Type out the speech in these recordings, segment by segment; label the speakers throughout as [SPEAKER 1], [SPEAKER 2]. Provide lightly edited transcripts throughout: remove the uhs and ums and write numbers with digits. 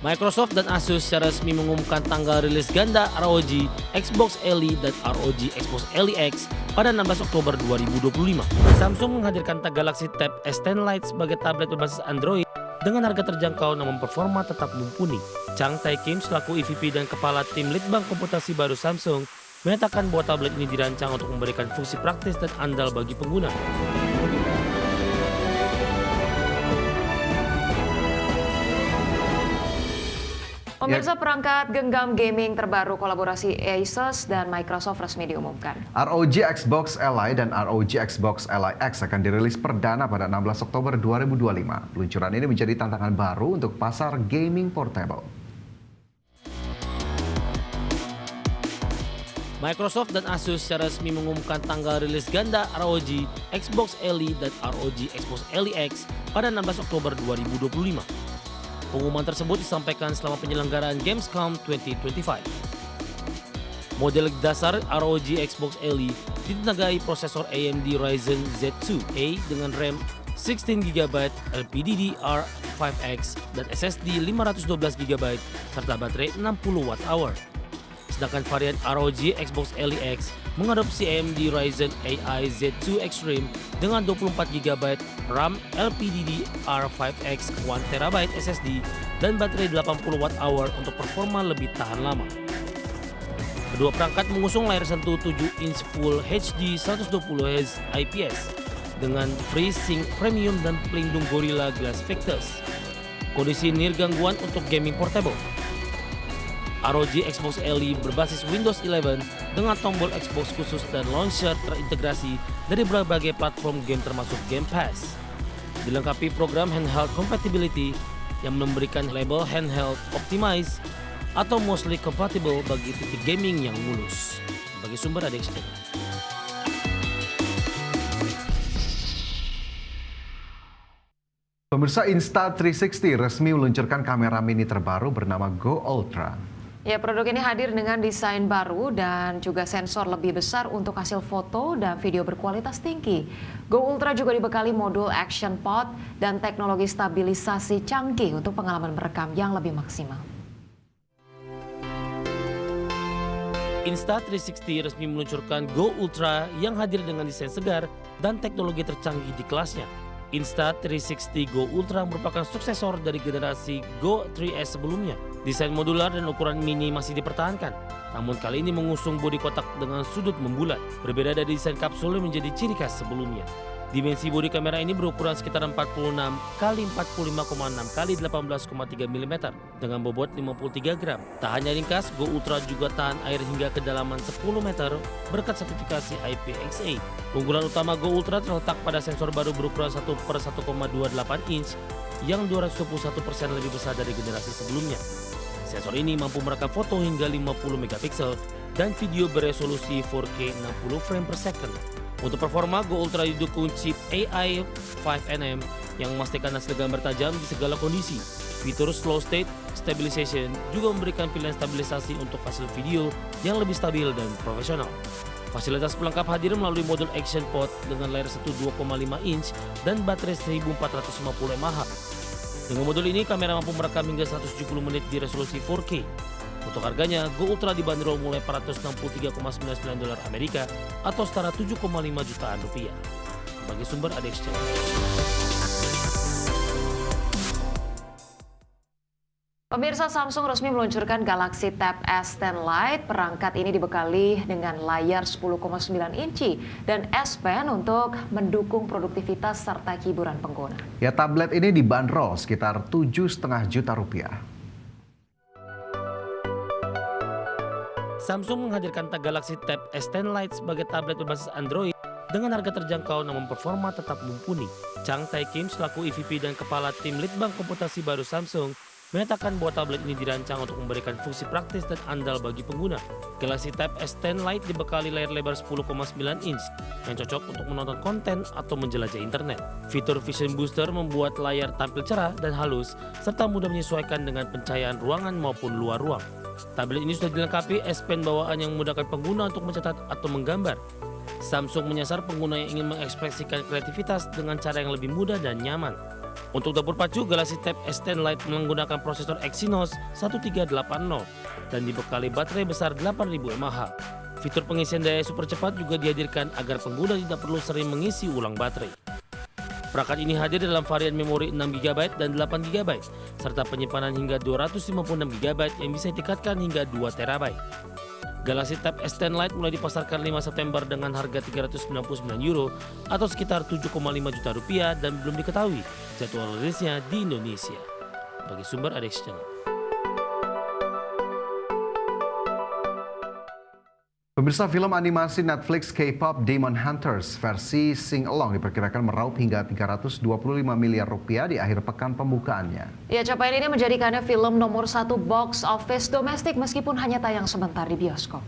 [SPEAKER 1] Microsoft dan Asus secara resmi mengumumkan tanggal rilis ganda ROG Xbox Elite dan ROG Xbox Elite X pada 16 Oktober 2025. Samsung menghadirkan Galaxy Tab S10 Lite sebagai tablet berbasis Android dengan harga terjangkau namun performa tetap mumpuni. Chang Tai-kim selaku EVP dan Kepala Tim Litbang Komputasi baru Samsung menyatakan bahwa tablet ini dirancang untuk memberikan fungsi praktis dan andal bagi pengguna.
[SPEAKER 2] Pemirsa, perangkat genggam gaming terbaru kolaborasi Asus dan Microsoft resmi diumumkan.
[SPEAKER 3] ROG Xbox Elite dan ROG Xbox Elite X akan dirilis perdana pada 16 Oktober 2025. Peluncuran ini menjadi tantangan baru untuk pasar gaming portable.
[SPEAKER 1] Microsoft dan Asus secara resmi mengumumkan tanggal rilis ganda ROG Xbox Elite dan ROG Xbox Elite X pada 16 Oktober 2025. Pengumuman tersebut disampaikan selama penyelenggaraan Gamescom 2025. Model dasar ROG Xbox Elite ditenagai prosesor AMD Ryzen Z2A dengan RAM 16GB, LPDDR5X, dan SSD 512GB serta baterai 60Wh. Sedangkan varian ROG Xbox Elite X mengadopsi AMD Ryzen AI Z2 Extreme dengan 24GB RAM, LPDDR5X, 1TB SSD, dan baterai 80Wh untuk performa lebih tahan lama. Kedua perangkat mengusung layar sentuh 7-inch Full HD 120Hz IPS dengan FreeSync Premium dan pelindung Gorilla Glass Victus. Kondisi nirgangguan untuk gaming portable. ROG Xbox Elite berbasis Windows 11 dengan tombol Xbox khusus dan launcher terintegrasi dari berbagai platform game termasuk Game Pass. Dilengkapi program handheld compatibility yang memberikan label handheld optimized atau mostly compatible bagi titik gaming yang mulus. Bagi sumber ada Explain.
[SPEAKER 3] Pemirsa, Insta360 resmi meluncurkan kamera mini terbaru bernama Go Ultra.
[SPEAKER 2] Ya, produk ini hadir dengan desain baru dan juga sensor lebih besar untuk hasil foto dan video berkualitas tinggi. Go Ultra juga dibekali modul Action Pod dan teknologi stabilisasi canggih untuk pengalaman merekam yang lebih maksimal.
[SPEAKER 1] Insta360 resmi meluncurkan Go Ultra yang hadir dengan desain segar dan teknologi tercanggih di kelasnya. Insta360 Go Ultra merupakan suksesor dari generasi Go 3S sebelumnya. Desain modular dan ukuran mini masih dipertahankan, namun kali ini mengusung bodi kotak dengan sudut membulat. Berbeda dari desain kapsul yang menjadi ciri khas sebelumnya. Dimensi bodi kamera ini berukuran sekitar 46 x 45,6 x 18,3 mm dengan bobot 53 gram. Tak hanya ringkas, Go Ultra juga tahan air hingga kedalaman 10 meter berkat sertifikasi IPX8. Unggulan utama Go Ultra terletak pada sensor baru berukuran 1/1,28 inch yang 221% lebih besar dari generasi sebelumnya. Sensor ini mampu merekam foto hingga 50 megapiksel dan video beresolusi 4K 60 frame per second. Untuk performa, Go Ultra didukung chip AI 5nm yang memastikan hasil gambar tajam di segala kondisi. Fitur Slow State Stabilization juga memberikan pilihan stabilisasi untuk hasil video yang lebih stabil dan profesional. Fasilitas pelengkap hadir melalui modul Action Pod dengan layar sentuh 2,5 inch dan baterai 1450 mAh. Dengan modul ini, kamera mampu merekam hingga 170 menit di resolusi 4K. Untuk harganya, Go Ultra dibanderol mulai $463,99 Amerika atau setara 7,5 jutaan rupiah. Bagi sumber ada Exchange.
[SPEAKER 2] Pemirsa, Samsung resmi meluncurkan Galaxy Tab S10 Lite. Perangkat ini dibekali dengan layar 10,9 inci dan S Pen untuk mendukung produktivitas serta hiburan pengguna.
[SPEAKER 3] Ya, tablet ini dibanderol sekitar 7,5 juta rupiah.
[SPEAKER 1] Samsung menghadirkan Galaxy Tab S10 Lite sebagai tablet berbasis Android dengan harga terjangkau namun performa tetap mumpuni. Chang Tai-kim selaku EVP dan Kepala Tim Litbang Komputasi baru Samsung menyatakan bahwa tablet ini dirancang untuk memberikan fungsi praktis dan andal bagi pengguna. Galaxy Tab S10 Lite dibekali layar lebar 10,9 inch yang cocok untuk menonton konten atau menjelajah internet. Fitur Vision Booster membuat layar tampil cerah dan halus serta mudah menyesuaikan dengan pencahayaan ruangan maupun luar ruang. Tablet ini sudah dilengkapi S Pen bawaan yang memudahkan pengguna untuk mencatat atau menggambar. Samsung menyasar pengguna yang ingin mengekspresikan kreativitas dengan cara yang lebih mudah dan nyaman. Untuk dapur pacu, Galaxy Tab S10 Lite menggunakan prosesor Exynos 1380 dan dibekali baterai besar 8000 mAh. Fitur pengisian daya super cepat juga dihadirkan agar pengguna tidak perlu sering mengisi ulang baterai. Perangkat ini hadir dalam varian memori 6GB dan 8GB, serta penyimpanan hingga 256GB yang bisa ditingkatkan hingga 2TB. Galaxy Tab S10 Lite mulai dipasarkan 5 September dengan harga €399 atau sekitar 7,5 juta rupiah dan belum diketahui jadwal rilisnya di Indonesia. Bagi sumber ADX Channel.
[SPEAKER 3] Pemirsa, film animasi Netflix K-pop Demon Hunters versi Sing Along diperkirakan meraup hingga Rp325 miliar di akhir pekan pembukaannya.
[SPEAKER 2] Ya, capaian ini menjadikannya film nomor 1 box office domestik meskipun hanya tayang sebentar di bioskop.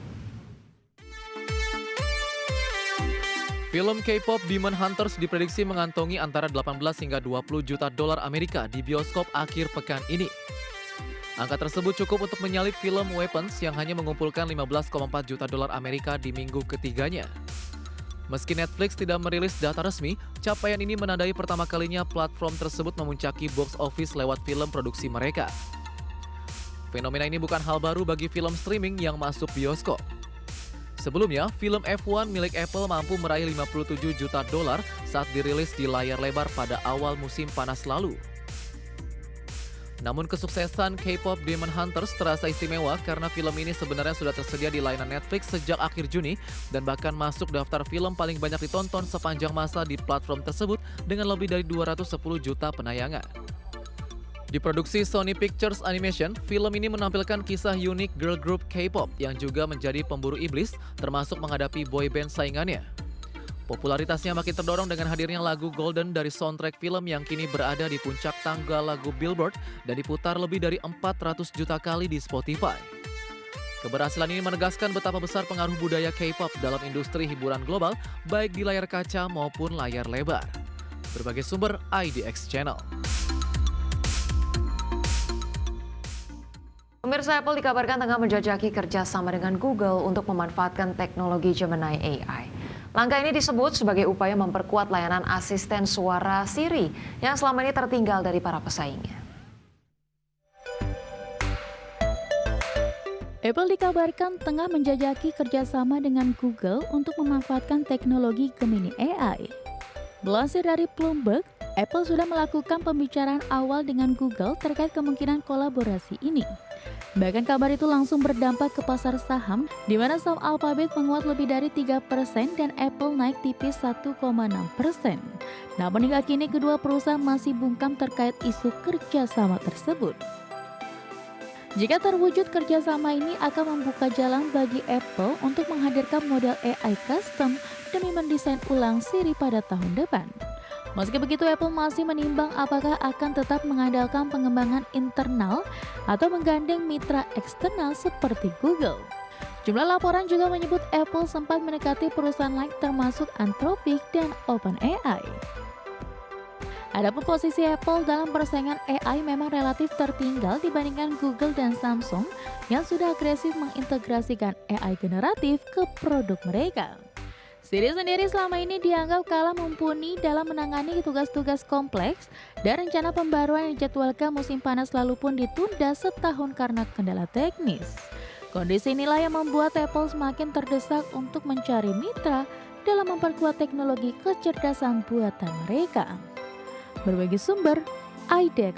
[SPEAKER 4] Film K-pop Demon Hunters diprediksi mengantongi antara 18 hingga 20 juta dolar Amerika di bioskop akhir pekan ini. Angka tersebut cukup untuk menyalip film Weapons yang hanya mengumpulkan 15,4 juta dolar Amerika di minggu ketiganya. Meski Netflix tidak merilis data resmi, capaian ini menandai pertama kalinya platform tersebut memuncaki box office lewat film produksi mereka. Fenomena ini bukan hal baru bagi film streaming yang masuk bioskop. Sebelumnya, film F1 milik Apple mampu meraih 57 juta dolar saat dirilis di layar lebar pada awal musim panas lalu. Namun kesuksesan K-pop Demon Hunters terasa istimewa karena film ini sebenarnya sudah tersedia di layanan Netflix sejak akhir Juni dan bahkan masuk daftar film paling banyak ditonton sepanjang masa di platform tersebut dengan lebih dari 210 juta penayangan. Diproduksi Sony Pictures Animation, film ini menampilkan kisah unik girl group K-pop yang juga menjadi pemburu iblis termasuk menghadapi boyband saingannya. Popularitasnya makin terdorong dengan hadirnya lagu Golden dari soundtrack film yang kini berada di puncak tangga lagu Billboard dan diputar lebih dari 400 juta kali di Spotify. Keberhasilan ini menegaskan betapa besar pengaruh budaya K-pop dalam industri hiburan global, baik di layar kaca maupun layar lebar. Berbagai sumber IDX Channel.
[SPEAKER 2] Pemirsa, Apple dikabarkan tengah menjajaki kerjasama dengan Google untuk memanfaatkan teknologi Gemini AI. Langkah ini disebut sebagai upaya memperkuat layanan asisten suara Siri yang selama ini tertinggal dari para pesaingnya.
[SPEAKER 5] Apple dikabarkan tengah menjajaki kerjasama dengan Google untuk memanfaatkan teknologi Gemini AI. Dilansir dari Bloomberg, Apple sudah melakukan pembicaraan awal dengan Google terkait kemungkinan kolaborasi ini. Bahkan kabar itu langsung berdampak ke pasar saham, di mana saham Alphabet menguat lebih dari 3% dan Apple naik tipis 1,6%. Namun hingga kini kedua perusahaan masih bungkam terkait isu kerjasama tersebut. Jika terwujud, kerjasama ini akan membuka jalan bagi Apple untuk menghadirkan model AI custom demi mendesain ulang Siri pada tahun depan. Meski begitu, Apple masih menimbang apakah akan tetap mengandalkan pengembangan internal atau menggandeng mitra eksternal seperti Google. Jumlah laporan juga menyebut Apple sempat mendekati perusahaan lain termasuk Anthropic dan OpenAI. Adapun posisi Apple dalam persaingan AI memang relatif tertinggal dibandingkan Google dan Samsung yang sudah agresif mengintegrasikan AI generatif ke produk mereka. Siri sendiri selama ini dianggap kalah mumpuni dalam menangani tugas-tugas kompleks dan rencana pembaruan yang dijadwalkan musim panas lalu pun ditunda setahun karena kendala teknis. Kondisi inilah yang membuat Apple semakin terdesak untuk mencari mitra dalam memperkuat teknologi kecerdasan buatan mereka. Berbagi sumber, IDX.